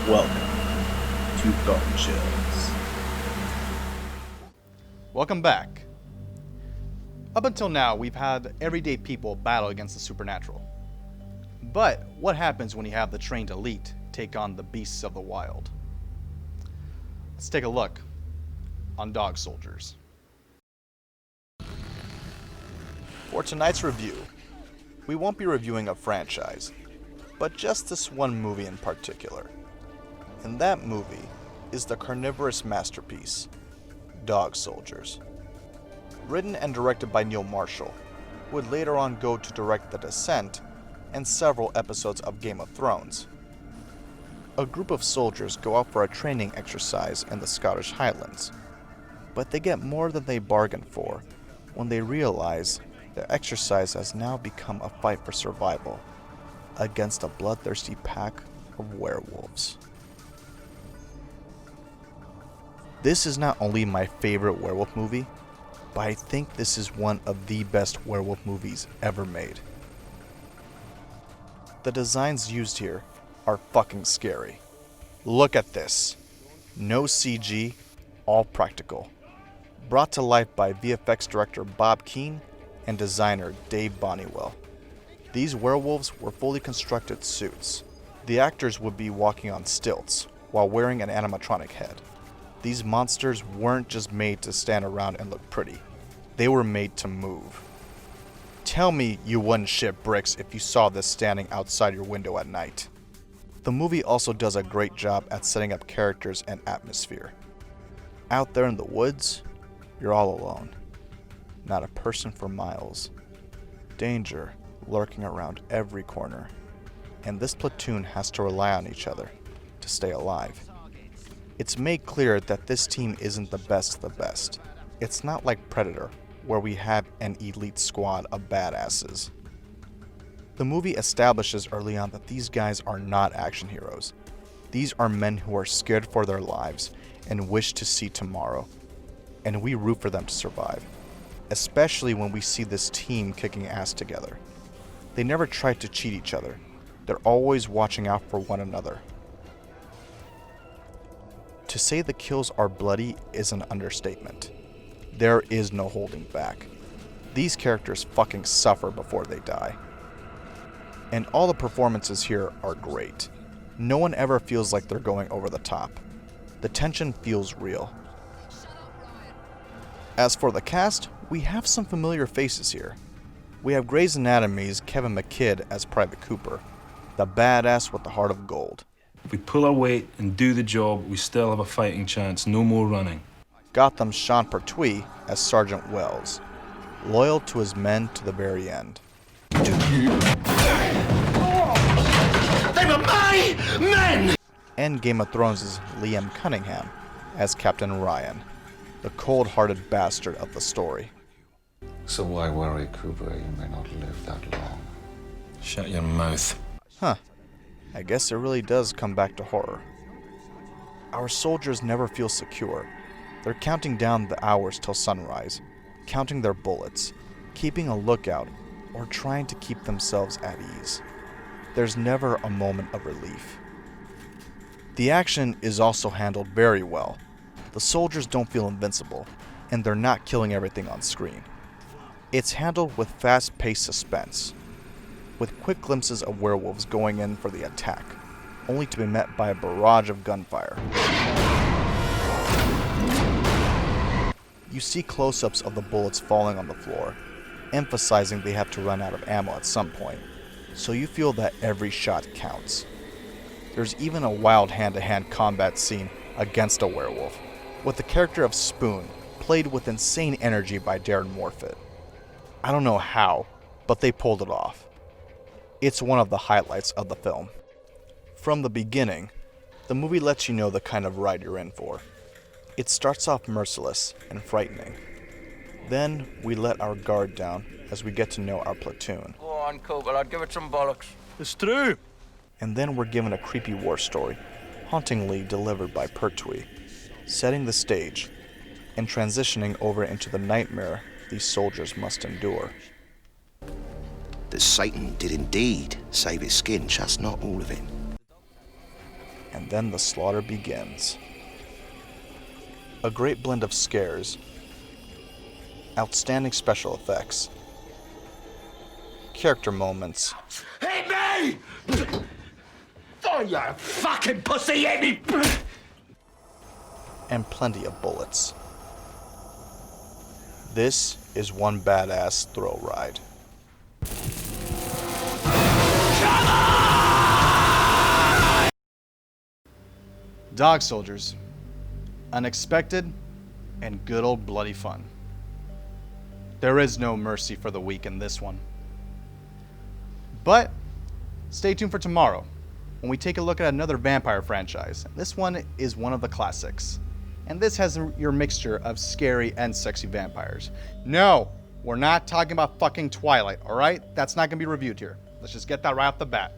Welcome to Bone Chills. Welcome back. Up until now, we've had everyday people battle against the supernatural. But what happens when you have the trained elite take on the beasts of the wild? Let's take a look on Dog Soldiers. For tonight's review, we won't be reviewing a franchise, but just this one movie in particular. And that movie is the carnivorous masterpiece, Dog Soldiers. Written and directed by Neil Marshall, who would later on go to direct The Descent and several episodes of Game of Thrones. A group of soldiers go out for a training exercise in the Scottish Highlands, but they get more than they bargained for when they realize their exercise has now become a fight for survival against a bloodthirsty pack of werewolves. This is not only my favorite werewolf movie, but I think this is one of the best werewolf movies ever made. The designs used here are fucking scary. Look at this. No CG, all practical. Brought to life by VFX director Bob Keane and designer Dave Bonnewell. These werewolves were fully constructed suits. The actors would be walking on stilts while wearing an animatronic head. These monsters weren't just made to stand around and look pretty. They were made to move. Tell me you wouldn't shit bricks if you saw this standing outside your window at night. The movie also does a great job at setting up characters and atmosphere. Out there in the woods, you're all alone. Not a person for miles. Danger lurking around every corner. And this platoon has to rely on each other to stay alive. It's made clear that this team isn't the best of the best. It's not like Predator, where we have an elite squad of badasses. The movie establishes early on that these guys are not action heroes. These are men who are scared for their lives and wish to see tomorrow. And we root for them to survive, especially when we see this team kicking ass together. They never try to cheat each other. They're always watching out for one another. To say the kills are bloody is an understatement. There is no holding back. These characters fucking suffer before they die. And all the performances here are great. No one ever feels like they're going over the top. The tension feels real. As for the cast, we have some familiar faces here. We have Grey's Anatomy's Kevin McKidd as Private Cooper, the badass with the heart of gold. If we pull our weight and do the job, we still have a fighting chance, no more running. Gotham's Sean Pertwee as Sergeant Wells, loyal to his men to the very end. They were my men! And Game of Thrones' Liam Cunningham as Captain Ryan, the cold-hearted bastard of the story. So why worry, Cooper? You may not live that long. Shut your mouth. Huh. I guess it really does come back to horror. Our soldiers never feel secure. They're counting down the hours till sunrise, counting their bullets, keeping a lookout, or trying to keep themselves at ease. There's never a moment of relief. The action is also handled very well. The soldiers don't feel invincible, and they're not killing everything on screen. It's handled with fast-paced suspense, with quick glimpses of werewolves going in for the attack, only to be met by a barrage of gunfire. You see close-ups of the bullets falling on the floor, emphasizing they have to run out of ammo at some point, so you feel that every shot counts. There's even a wild hand-to-hand combat scene against a werewolf, with the character of Spoon, played with insane energy by Darren Morfitt. I don't know how, but they pulled it off. It's one of the highlights of the film. From the beginning, the movie lets you know the kind of ride you're in for. It starts off merciless and frightening. Then we let our guard down as we get to know our platoon. Go on, Cooper, I'd give it some bollocks. It's true! And then we're given a creepy war story, hauntingly delivered by Pertwee, setting the stage and transitioning over into the nightmare these soldiers must endure. That Satan did indeed save his skin, just not all of it. And And then the slaughter begins. A great blend of scares, outstanding special effects, character moments, Hit me! Oh, you fucking pussy, hit me! and plenty of bullets. This is one badass thrill ride. Dog Soldiers. Unexpected and good old bloody fun. There is no mercy for the weak in this one. But stay tuned for tomorrow when we take a look at another vampire franchise. This one is one of the classics. And this has your mixture of scary and sexy vampires. No, we're not talking about fucking Twilight, alright? That's not gonna be reviewed here. Let's just get that right off the bat.